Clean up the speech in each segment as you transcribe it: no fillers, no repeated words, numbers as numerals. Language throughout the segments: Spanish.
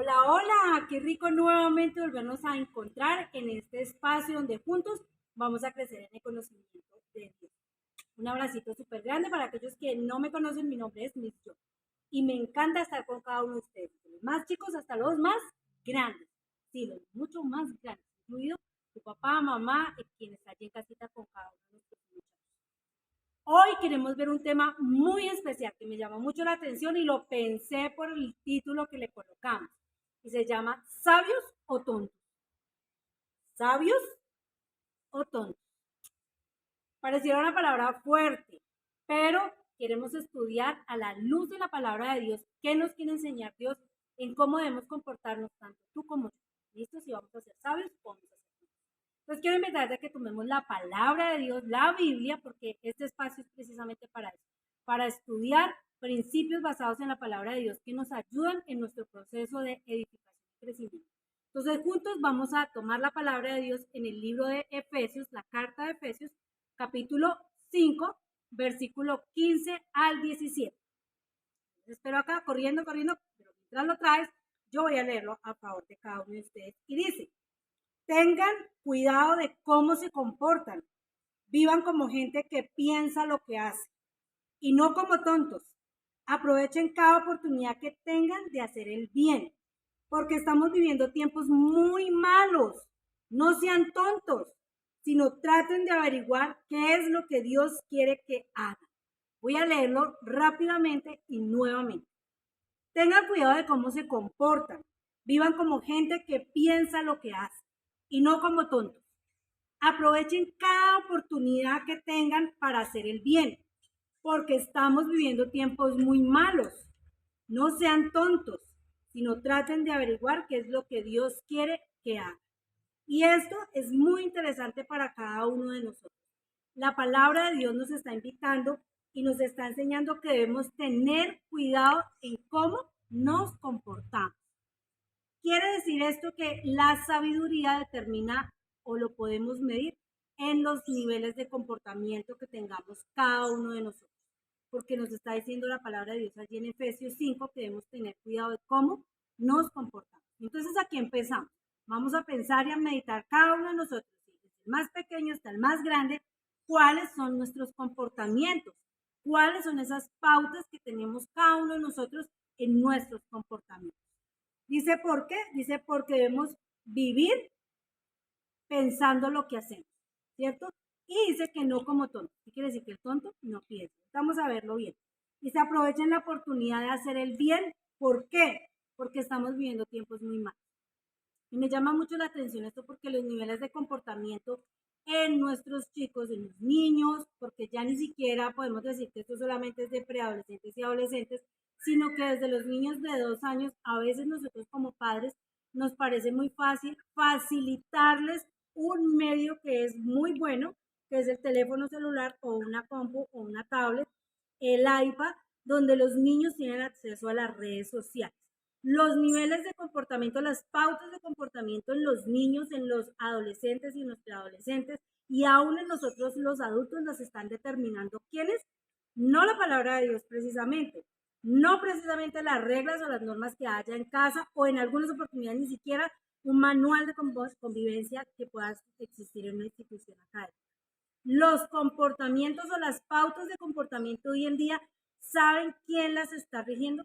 Hola, hola, qué rico nuevamente volvernos a encontrar en este espacio donde juntos vamos a crecer en el conocimiento de Dios. Un abracito súper grande para aquellos que no me conocen, mi nombre es Miss Jo y me encanta estar con cada uno de ustedes, de los más chicos hasta los más grandes, sí, los mucho más grandes, incluido tu papá, mamá, quien está allí en casita con cada uno de nuestros muchachos. Hoy queremos ver un tema muy especial que me llamó mucho la atención y lo pensé por el título que le colocamos. Y se llama ¿Sabios o tontos? ¿Sabios o tontos? Pareciera una palabra fuerte, pero queremos estudiar a la luz de la palabra de Dios qué nos quiere enseñar Dios en cómo debemos comportarnos tanto tú como yo. ¿Listo? Si vamos a ser sabios o vamos a ser tontos. Entonces quiero invitarte a que tomemos la palabra de Dios, la Biblia, porque este espacio es precisamente para eso, para estudiar principios basados en la palabra de Dios que nos ayudan en nuestro proceso de edificación y crecimiento. Entonces juntos vamos a tomar la palabra de Dios en el libro de Efesios, la carta de Efesios, capítulo 5, versículo 15 al 17. Espero acá, corriendo, pero mientras lo traes, yo voy a leerlo a favor de cada uno de ustedes. Y dice: tengan cuidado de cómo se comportan. Vivan como gente que piensa lo que hace y no como tontos. Aprovechen cada oportunidad que tengan de hacer el bien, porque estamos viviendo tiempos muy malos. No sean tontos, sino traten de averiguar qué es lo que Dios quiere que hagan. Voy a leerlo rápidamente y nuevamente. Tengan cuidado de cómo se comportan. Vivan como gente que piensa lo que hace y no como tontos. Aprovechen cada oportunidad que tengan para hacer el bien, porque estamos viviendo tiempos muy malos. No sean tontos, sino traten de averiguar qué es lo que Dios quiere que hagan. Y esto es muy interesante para cada uno de nosotros. La palabra de Dios nos está invitando y nos está enseñando que debemos tener cuidado en cómo nos comportamos. Quiere decir esto que la sabiduría determina o lo podemos medir en los niveles de comportamiento que tengamos cada uno de nosotros. Porque nos está diciendo la palabra de Dios allí en Efesios 5 que debemos tener cuidado de cómo nos comportamos. Entonces aquí empezamos. Vamos a pensar y a meditar cada uno de nosotros, desde el más pequeño hasta el más grande, cuáles son nuestros comportamientos, cuáles son esas pautas que tenemos cada uno de nosotros en nuestros comportamientos. Dice por qué, dice porque debemos vivir pensando lo que hacemos, ¿cierto? Y dice que no como tonto. ¿Qué quiere decir? Que el tonto no piensa. Vamos a verlo bien. Y se aprovechen la oportunidad de hacer el bien. ¿Por qué? Porque estamos viviendo tiempos muy malos. Y me llama mucho la atención esto porque los niveles de comportamiento en nuestros chicos, en los niños, porque ya ni siquiera podemos decir que esto solamente es de preadolescentes y adolescentes, sino que desde los niños de 2 años, a veces nosotros como padres nos parece muy fácil facilitarles un medio que es muy bueno, que es el teléfono celular o una compu o una tablet, el iPad, donde los niños tienen acceso a las redes sociales. Los niveles de comportamiento, las pautas de comportamiento en los niños, en los adolescentes y en los preadolescentes y aún en nosotros los adultos las están determinando. ¿Quiénes? No la palabra de Dios precisamente, no precisamente las reglas o las normas que haya en casa o en algunas oportunidades ni siquiera un manual de convivencia que pueda existir en una institución académica. Los comportamientos o las pautas de comportamiento hoy en día, ¿saben quién las está rigiendo?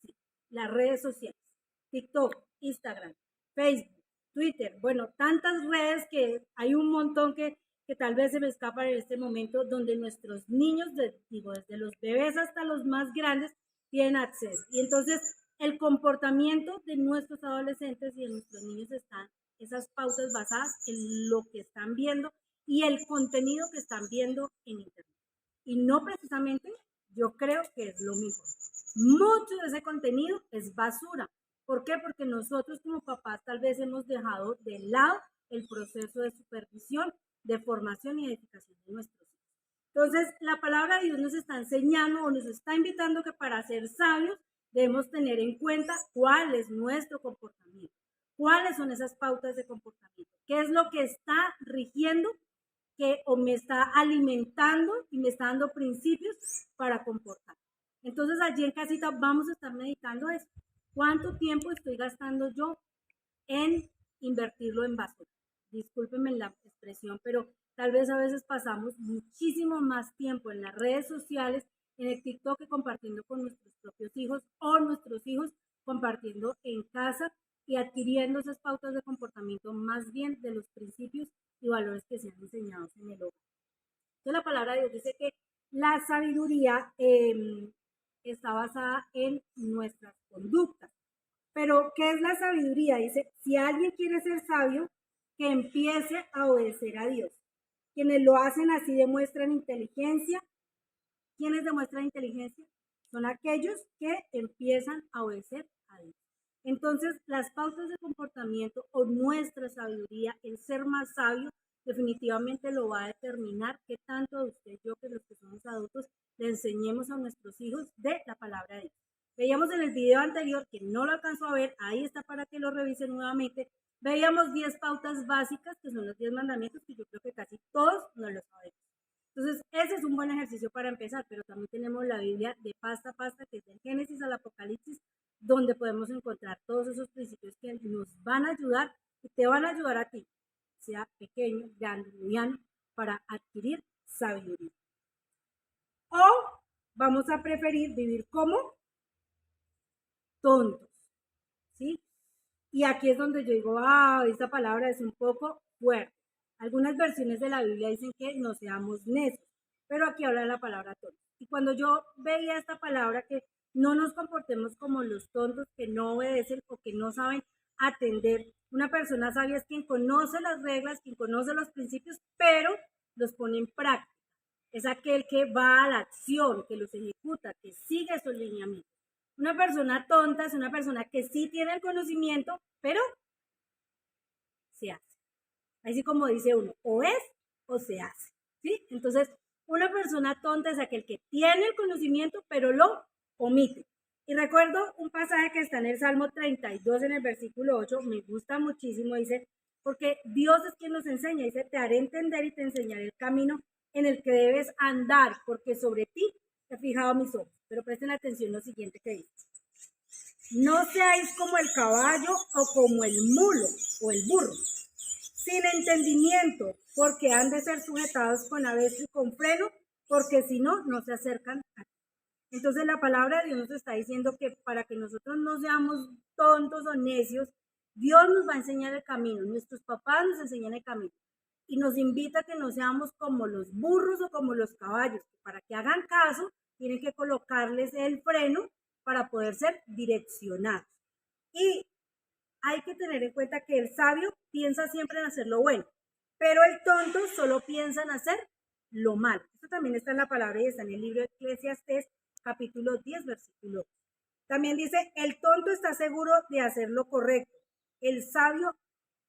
Sí, las redes sociales, TikTok, Instagram, Facebook, Twitter, bueno, tantas redes que hay un montón que tal vez se me escapan en este momento, donde nuestros niños, desde los bebés hasta los más grandes, tienen acceso. Y entonces el comportamiento de nuestros adolescentes y de nuestros niños están esas pautas basadas en lo que están viendo y el contenido que están viendo en Internet. Y no precisamente yo creo que es lo mismo. Mucho de ese contenido es basura. ¿Por qué? Porque nosotros como papás tal vez hemos dejado de lado el proceso de supervisión, de formación y edificación de nuestros hijos. Entonces, la palabra de Dios nos está enseñando o nos está invitando que para ser sabios debemos tener en cuenta cuál es nuestro comportamiento, cuáles son esas pautas de comportamiento, qué es lo que está rigiendo que o me está alimentando y me está dando principios para comportar. Entonces allí en casita vamos a estar meditando eso. ¿Cuánto tiempo estoy gastando yo en invertirlo en basura? Discúlpenme la expresión, pero tal vez a veces pasamos muchísimo más tiempo en las redes sociales, en el TikTok, que compartiendo con nuestros propios hijos o nuestros hijos compartiendo en casa y adquiriendo esas pautas de comportamiento más bien de los principios y valores que se han enseñado en el hogar. Entonces la palabra de Dios dice que la sabiduría está basada en nuestras conductas. Pero, ¿qué es la sabiduría? Dice, si alguien quiere ser sabio, que empiece a obedecer a Dios. Quienes lo hacen así demuestran inteligencia. ¿Quiénes demuestran inteligencia? Son aquellos que empiezan a obedecer a Dios. Entonces, las pautas de comportamiento o nuestra sabiduría, el ser más sabio, definitivamente lo va a determinar qué tanto usted y yo, que los que somos adultos, le enseñemos a nuestros hijos de la palabra de Dios. Veíamos en el video anterior, que no lo alcanzó a ver, ahí está para que lo revisen nuevamente. Veíamos 10 pautas básicas, que son los 10 mandamientos, que yo creo que casi todos no lo sabemos. Entonces, ese es un buen ejercicio para empezar, pero también tenemos la Biblia de pasta a pasta, que es del Génesis al Apocalipsis, donde podemos encontrar todos esos principios que nos van a ayudar y te van a ayudar a ti, sea pequeño, grande, mediano, para adquirir sabiduría. O vamos a preferir vivir como tontos, ¿sí? Y aquí es donde yo digo, esta palabra es un poco fuerte. Algunas versiones de la Biblia dicen que no seamos necios, pero aquí habla la palabra tonto. Y cuando yo veía esta palabra, que no nos comportemos como los tontos que no obedecen o que no saben atender. Una persona sabia es quien conoce las reglas, quien conoce los principios, pero los pone en práctica. Es aquel que va a la acción, que los ejecuta, que sigue esos lineamientos. Una persona tonta es una persona que sí tiene el conocimiento, pero se hace. Así como dice uno, o es o se hace, ¿sí? Entonces, una persona tonta es aquel que tiene el conocimiento, pero lo omite. Y recuerdo un pasaje que está en el Salmo 32, en el versículo 8, me gusta muchísimo, dice, porque Dios es quien nos enseña, dice, te haré entender y te enseñaré el camino en el que debes andar, porque sobre ti he fijado mis ojos. Pero presten atención lo siguiente que dice. No seáis como el caballo o como el mulo o el burro, sin entendimiento, porque han de ser sujetados con abeto y con freno, porque si no, no se acercan a ti. Entonces la palabra de Dios nos está diciendo que para que nosotros no seamos tontos o necios, Dios nos va a enseñar el camino, nuestros papás nos enseñan el camino y nos invita a que no seamos como los burros o como los caballos, que para que hagan caso tienen que colocarles el freno para poder ser direccionados. Y hay que tener en cuenta que el sabio piensa siempre en hacer lo bueno, pero el tonto solo piensa en hacer lo malo. Esto también está en la palabra y está en el libro de Eclesiastés, capítulo 10, versículo 2. También dice, el tonto está seguro de hacer lo correcto, el sabio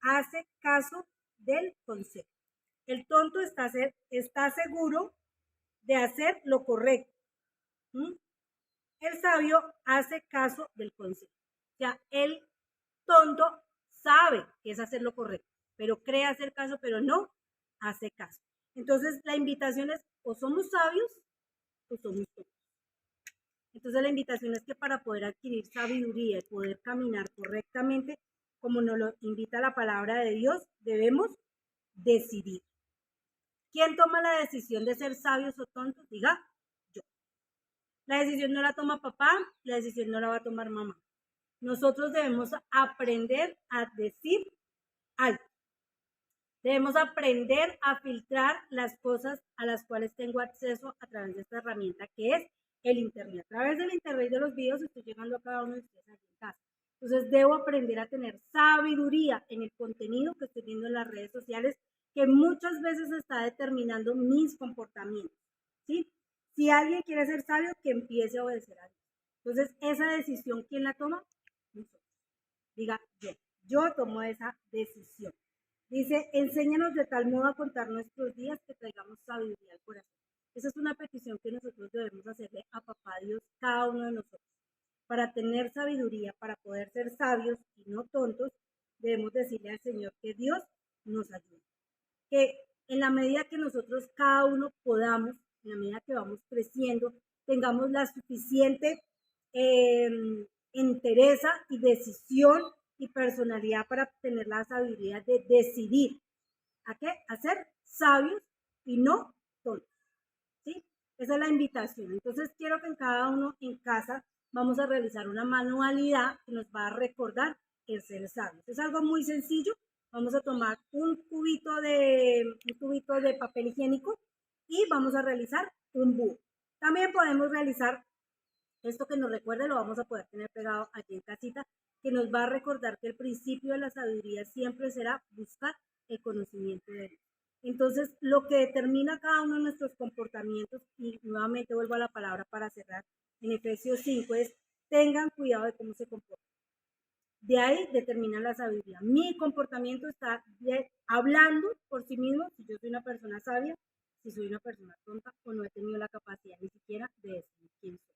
hace caso del consejo. El tonto está seguro de hacer lo correcto. El sabio hace caso del consejo. O sea, el tonto sabe que es hacer lo correcto, pero cree hacer caso, pero no hace caso. Entonces, la invitación es, o somos sabios o somos tontos. Entonces, la invitación es que para poder adquirir sabiduría y poder caminar correctamente, como nos lo invita la palabra de Dios, debemos decidir. ¿Quién toma la decisión de ser sabios o tontos? Diga, yo. La decisión no la toma papá, la decisión no la va a tomar mamá. Nosotros debemos aprender a decir algo. Debemos aprender a filtrar las cosas a las cuales tengo acceso a través de esta herramienta que es el Internet. A través del Internet de los videos estoy llegando a cada uno de ustedes aquí en casa. Entonces debo aprender a tener sabiduría en el contenido que estoy viendo en las redes sociales, que muchas veces está determinando mis comportamientos, ¿sí? Si alguien quiere ser sabio, que empiece a obedecer a Dios. Entonces, esa decisión, ¿quién la toma? Nosotros. Diga, yo tomo esa decisión. Dice, enséñanos de tal modo a contar nuestros días que traigamos sabiduría al corazón. Esa es una petición que nosotros debemos hacerle a Papá Dios, cada uno de nosotros. Para tener sabiduría, para poder ser sabios y no tontos, debemos decirle al Señor que Dios nos ayude. Que en la medida que nosotros cada uno podamos, en la medida que vamos creciendo, tengamos la suficiente entereza y decisión y personalidad para tener la sabiduría de decidir. ¿A qué? A ser sabios y no tontos. ¿Sí? Esa es la invitación. Entonces quiero que en cada uno en casa vamos a realizar una manualidad que nos va a recordar el ser sabios. Es algo muy sencillo. Vamos a tomar un cubito de papel higiénico y vamos a realizar un búho. También podemos realizar esto que nos recuerde, lo vamos a poder tener pegado aquí en casita, que nos va a recordar que el principio de la sabiduría siempre será buscar el conocimiento de Dios. Entonces, lo que determina cada uno de nuestros comportamientos, y nuevamente vuelvo a la palabra para cerrar, en Efesios 5 es, tengan cuidado de cómo se comportan. De ahí determina la sabiduría. Mi comportamiento está hablando por sí mismo, si yo soy una persona sabia, si soy una persona tonta o no he tenido la capacidad ni siquiera de decir quién soy.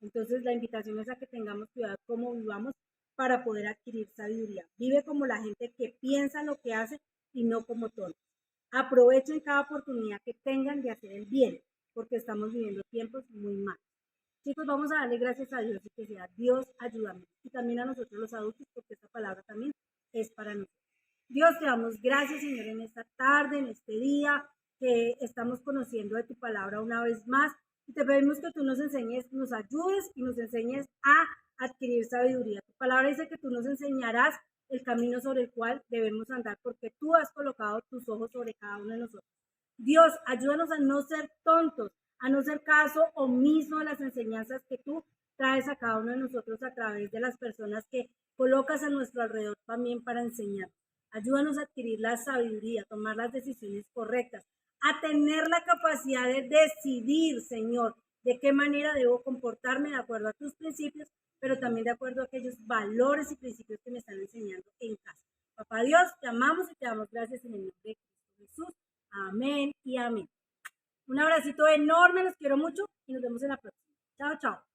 Entonces la invitación es a que tengamos cuidado cómo vivamos para poder adquirir sabiduría. Vive como la gente que piensa lo que hace y no como tontos. Aprovechen cada oportunidad que tengan de hacer el bien, porque estamos viviendo tiempos muy malos. Chicos, vamos a darle gracias a Dios y que sea Dios ayúdame. Y también a nosotros los adultos, porque esta palabra también es para nosotros. Dios, te damos gracias, Señor, en esta tarde, en este día, que estamos conociendo de tu palabra una vez más. Y te pedimos que tú nos enseñes, nos ayudes y nos enseñes a adquirir sabiduría. Tu palabra dice que tú nos enseñarás el camino sobre el cual debemos andar, porque tú has colocado tus ojos sobre cada uno de nosotros. Dios, ayúdanos a no ser tontos, a no ser caso omiso a las enseñanzas que tú traes a cada uno de nosotros a través de las personas que colocas a nuestro alrededor también para enseñar. Ayúdanos a adquirir la sabiduría, a tomar las decisiones correctas, a tener la capacidad de decidir, Señor, de qué manera debo comportarme de acuerdo a tus principios, pero también de acuerdo a aquellos valores y principios que me están enseñando en casa. Papá Dios, te amamos y te damos gracias en el nombre de Cristo Jesús. Amén y amén. Un abracito enorme, los quiero mucho y nos vemos en la próxima. Chao, chao.